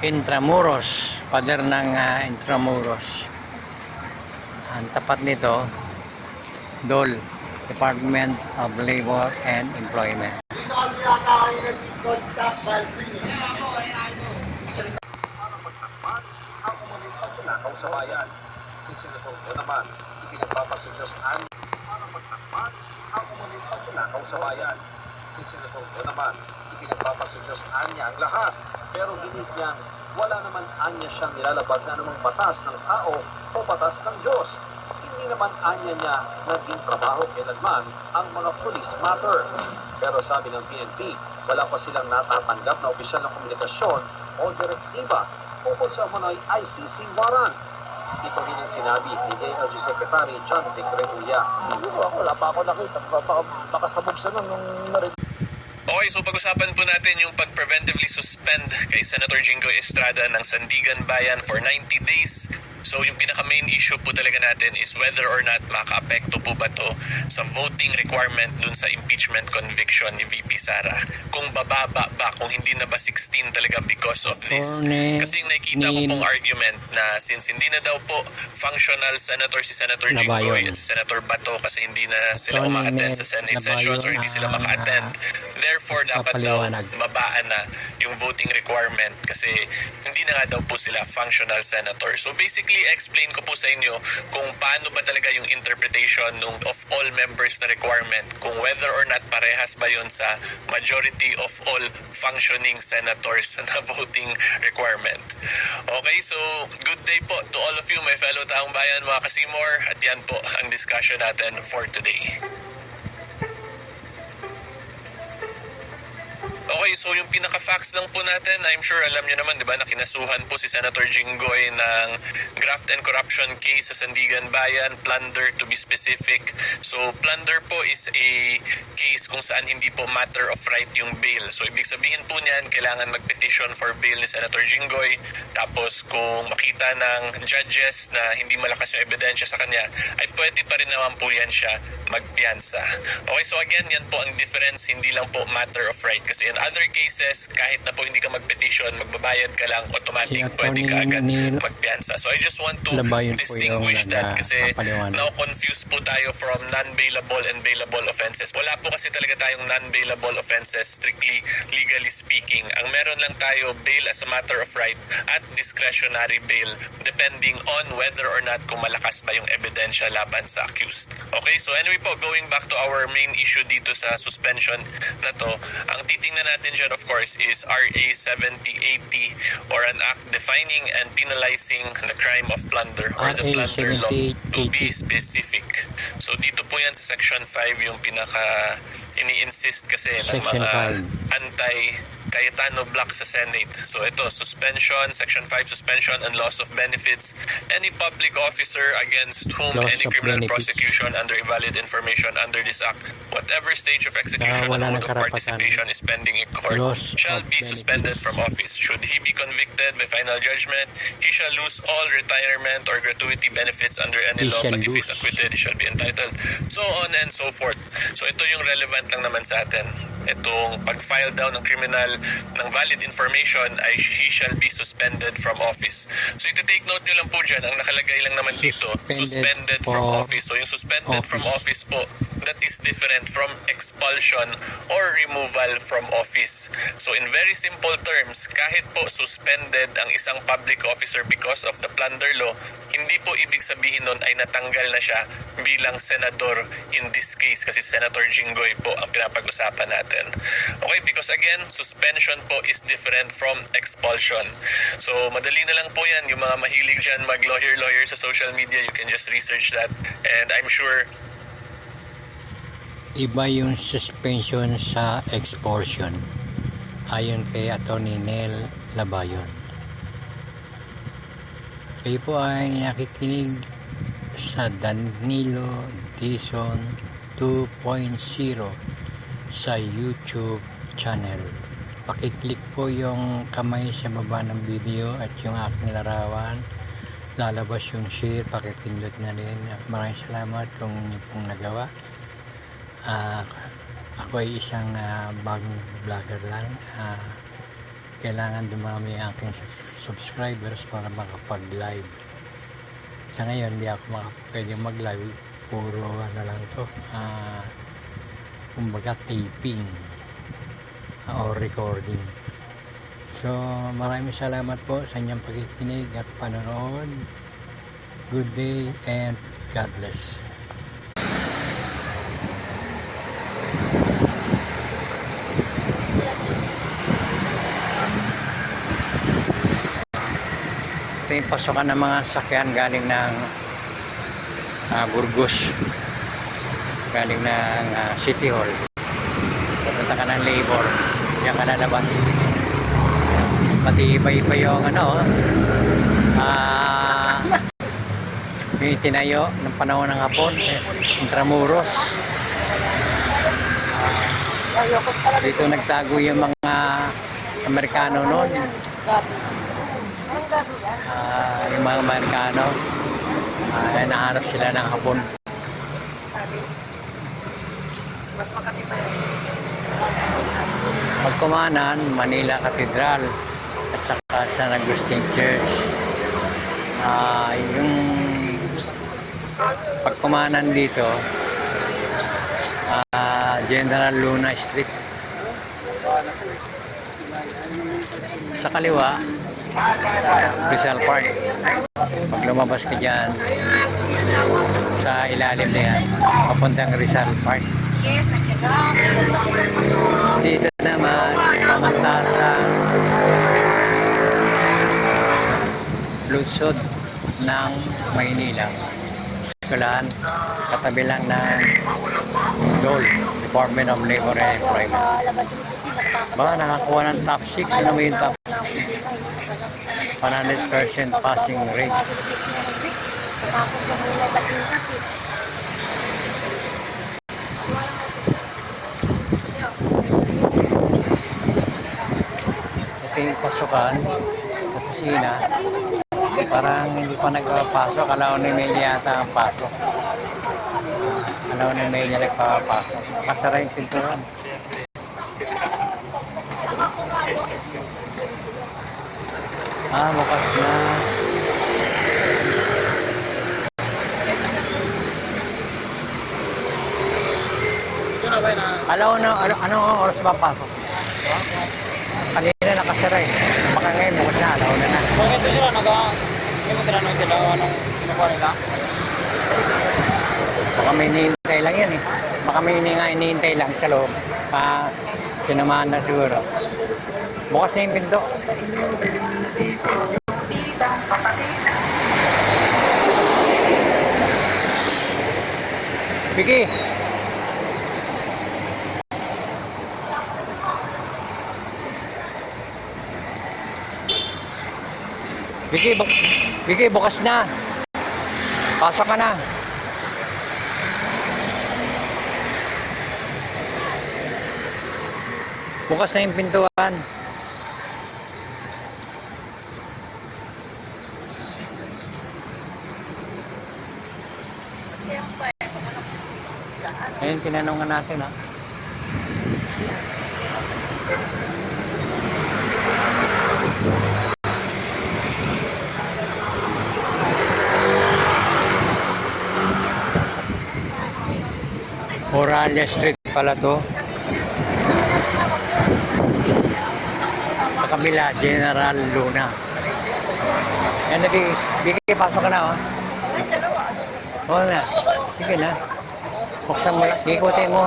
Intramuros, pader ng Intramuros. Ang tapat nito, DOL, Department of Labor and Employment. Sa bayan, sisinutong mo naman, ipinagpapasinyosaan para magtakpan ang umulit pagtunakaw sa bayan. Sisinutong mo naman, ipinagpapasinyosaan niya ang lahat, pero ginit niyang wala naman anya siyang nilalabag na anumang batas ng tao o batas ng Diyos. Hindi naman anya niya naging trabaho kailanman ang mga police matter. Pero sabi ng PNP, wala pa silang natatanggap na opisyal na komunikasyon o direktiba ukol sa umano'y ICC warrant. Ito rin ang sinabi ni DILG Secretary John Vic Remulla. Wala pa ako nakita. Baka sabog siya nung narinig. Okay, so pag-usapan po natin yung pag-preventively suspend kay Senator Jinggoy Estrada ng Sandigan Bayan for 90 days. So yung pinaka-main issue po talaga natin is whether or not maka-apekto po ba to sa voting requirement dun sa impeachment conviction ni VP Sara. Kung bababa ba, kung hindi na ba 16 talaga because of this. Kasi yung nakikita ko pong argument na since hindi na daw po functional senator si Senator Jinggoy at si Senator Bato kasi hindi na sila uma-attend sa Senate sessions or hindi sila maka-attend. Therefore, dapat daw babaan na yung voting requirement kasi hindi na nga daw po sila functional senator. So basically, explain ko po sa inyo kung paano ba talaga yung interpretation of all members na requirement, kung whether or not parehas ba yun sa majority of all functioning senators na voting requirement. Okay, so good day po to all of you, my fellow taong bayan, mga kasimor, at yan po ang discussion natin for today. Okay, so yung pinaka-facts lang po natin, I'm sure alam nyo naman, di ba, na kinasuhan po si Senator Jinggoy ng graft and corruption case sa Sandigan Bayan, plunder to be specific. So, plunder po is a case kung saan hindi po matter of right yung bail. So, ibig sabihin po niyan, kailangan mag-petition for bail ni Senator Jinggoy. Tapos, kung makita ng judges na hindi malakas yung ebidensya sa kanya, ay pwede pa rin naman po yan siya magpiyansa. Okay, so again, yan po ang difference, hindi lang po matter of right. Kasi in other cases, kahit na po hindi ka mag-petition, magbabayad ka lang, automatic pwede ka agad magpiyansa. So I just want to distinguish that kasi now confused po tayo from non-bailable and bailable offenses. Wala po kasi talaga tayong non-bailable offenses, strictly legally speaking. Ang meron lang tayo, bail as a matter of right at discretionary bail depending on whether or not kung malakas ba yung ebidensya laban sa accused. Okay, so anyway po, going back to our main issue dito sa suspension na to, ang titingnan natin dyan of course is RA 7080 or an act defining and penalizing the crime of plunder or the plunder law to be specific. So dito po yan sa section 5 yung pinaka ini-insist kasi ng mga anti-Cayetano block sa Senate. So ito, suspension, section 5, suspension and loss of benefits. Any public officer against whom any criminal prosecution under invalid information under this act, whatever stage of execution and mode of participation is pending in court, shall be suspended from office. Should he be convicted by final judgment, he shall lose all retirement or gratuity benefits under any law, but if he is acquitted, he shall be entitled. So on and so forth. So ito yung relevant lang naman sa atin. Itong pag-file down ng criminal ng valid information ay he shall be suspended from office. So iti-take note nyo lang po dyan, ang nakalagay lang naman dito, suspended from office. So yung suspended from office po, that is different from expulsion or removal from office. So in very simple terms, kahit po suspended ang isang public officer because of the plunder law, hindi po ibig sabihin nun ay natanggal na siya bilang senador in this case kasi Senator Jinggoy po ang pinapag-usapan natin. Okay, because again, suspension po is different from expulsion. So madali na lang po yan, yung mga mahilig dyan mag-lawyer sa social media, you can just research that and I'm sure iba yung suspension sa expulsion ayon kay Atty. Nel Labayon. Kayo po ay nakikinig sa Danilo Dizon 2.0 sa YouTube channel. Pakiclick po yung kamay sa baba ng video at yung aking larawan, lalabas yung share, pakipindot na rin. Maraming salamat kung inyo pong nagawa. Ako ay isang bagong vlogger lang. Kailangan dumami ang aking subscribers para makapag-live. Sa ngayon, hindi ako pwedeng mag-live. Puro ano lang to, kumbaga taping or recording. So, maraming salamat po sa inyong pakikinig at panonood. Good day and God bless. Ito yung pasokan ng mga sakyan galing ng Burgos, galing ng City Hall. Pupunta ka ng labor, diyan ka lalabas. Matibay pa yung yung itinayo ng panahon ng Hapon, Intramuros. Dito nagtago yung mga Amerikano noon. Yung mga Amerikano, nahanap sila ng Hapon. Pagkumanan, Manila Cathedral at saka San Agustin Church. Yung pagkumanan dito, General Luna Street. Sa kaliwa, Rizal Park. Pag lumabas ka dyan, sa ilalim na yan, papuntang Rizal Park. Dito naman, pamantasan, lungsod ng Maynila. Eskwelahan, katabi lang ng DOL, Department of Labor and Employment. Baka nakakuha ng top 6. Ano mo yung top 6? 100% passing rate. Ito yung pasukan, opisina. Parang hindi pa nagpapasok. Alaw na email yata ang pasok. Alaw na email niya nagpapasok. Kasara yung pintuan. Bukas na. Anong oras ba pasok? Kanina nakasara eh. Baka ngayon bukas na, alaw na. Bakit sila hindi mo tinanong sila anong kinukuha nila? Baka may hinihintay lang yan eh. Baka may hinihintay lang sa loob. Sinamahan na siguro. Bukas na yung pinto. Vicky! Vicky, bukas na. Pasok ka na. Bukas na yung pintuan. Ayun, tinanongan natin ha. Oralia Street pala to. Sa kabila, General Luna. Yan, Bigay, pasok ka na, oh. Oo na. Sige na. Buksan mo lang. Ikutin mo.